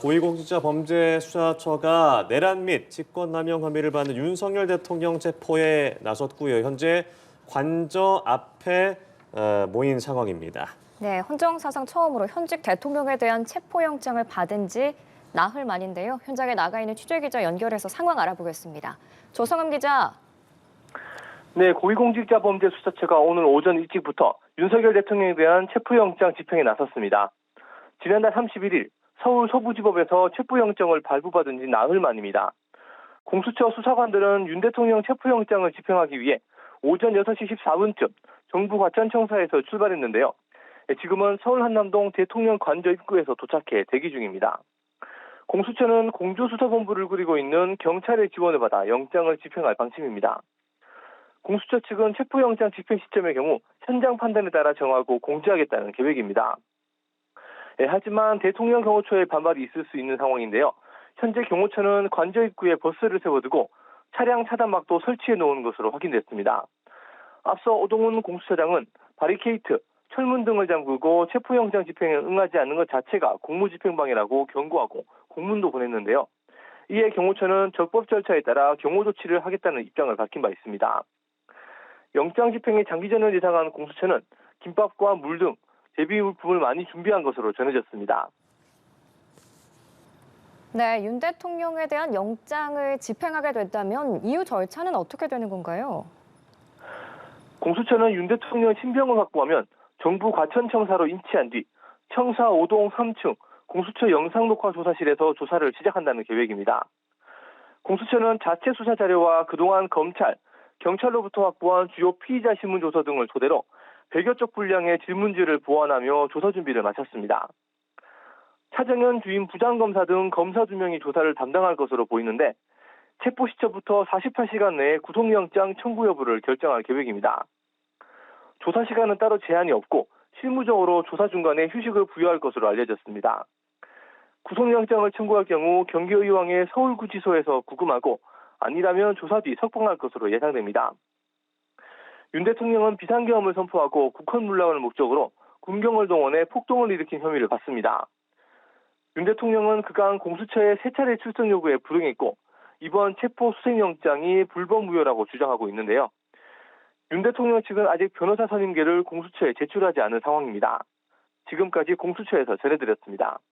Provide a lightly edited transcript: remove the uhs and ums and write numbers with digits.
고위공직자범죄수사처가 내란 및 직권남용 혐의를 받는 윤석열 대통령 체포에 나섰고요. 현재 관저 앞에 모인 상황입니다. 네, 헌정사상 처음으로 현직 대통령에 대한 체포영장을 받은 지 나흘 만인데요. 현장에 나가 있는 취재기자 연결해서 상황 알아보겠습니다. 조성음 기자. 네, 고위공직자범죄수사처가 오늘 오전 일찍부터 윤석열 대통령에 대한 체포영장 집행에 나섰습니다. 지난달 31일 서울 서부지법에서 체포영장을 발부받은 지 나흘 만입니다. 공수처 수사관들은 윤 대통령 체포영장을 집행하기 위해 오전 6시 14분쯤 정부 과천청사에서 출발했는데요. 지금은 서울 한남동 대통령 관저 입구에서 도착해 대기 중입니다. 공수처는 공조수사본부를 꾸리고 있는 경찰의 지원을 받아 영장을 집행할 방침입니다. 공수처 측은 체포영장 집행 시점의 경우 현장 판단에 따라 정하고 공지하겠다는 계획입니다. 하지만 대통령 경호처의 반발이 있을 수 있는 상황인데요. 현재 경호처는 관저 입구에 버스를 세워두고 차량 차단막도 설치해 놓은 것으로 확인됐습니다. 앞서 오동훈 공수처장은 바리케이트, 철문 등을 잠그고 체포영장 집행에 응하지 않는 것 자체가 공무집행방해라고 경고하고 공문도 보냈는데요. 이에 경호처는 적법 절차에 따라 경호 조치를 하겠다는 입장을 밝힌 바 있습니다. 영장 집행의 장기전을 예상한 공수처는 김밥과 물 등 제비물품을 많이 준비한 것으로 전해졌습니다. 네, 윤 대통령에 대한 영장을 집행하게 된다면 이후 절차는 어떻게 되는 건가요? 공수처는 윤 대통령 신병을 확보하면 정부 과천청사로 인치한 뒤 청사 5동 3층 공수처 영상녹화조사실에서 조사를 시작한다는 계획입니다. 공수처는 자체 수사 자료와 그동안 검찰, 경찰로부터 확보한 주요 피의자 신문 조서 등을 토대로 100여 쪽 분량의 질문지를 보완하며 조사 준비를 마쳤습니다. 차정현 주임 부장검사 등 검사 2명이 조사를 담당할 것으로 보이는데 체포 시점부터 48시간 내에 구속영장 청구 여부를 결정할 계획입니다. 조사 시간은 따로 제한이 없고 실무적으로 조사 중간에 휴식을 부여할 것으로 알려졌습니다. 구속영장을 청구할 경우 경기의왕의 서울구치소에서 구금하고 아니라면 조사 뒤 석방할 것으로 예상됩니다. 윤 대통령은 비상계엄을 선포하고 국헌문란을 목적으로 군경을 동원해 폭동을 일으킨 혐의를 받습니다. 윤 대통령은 그간 공수처의 3차례 출석 요구에 불응했고 이번 체포 수색영장이 불법무효라고 주장하고 있는데요. 윤 대통령 측은 아직 변호사 선임계를 공수처에 제출하지 않은 상황입니다. 지금까지 공수처에서 전해드렸습니다.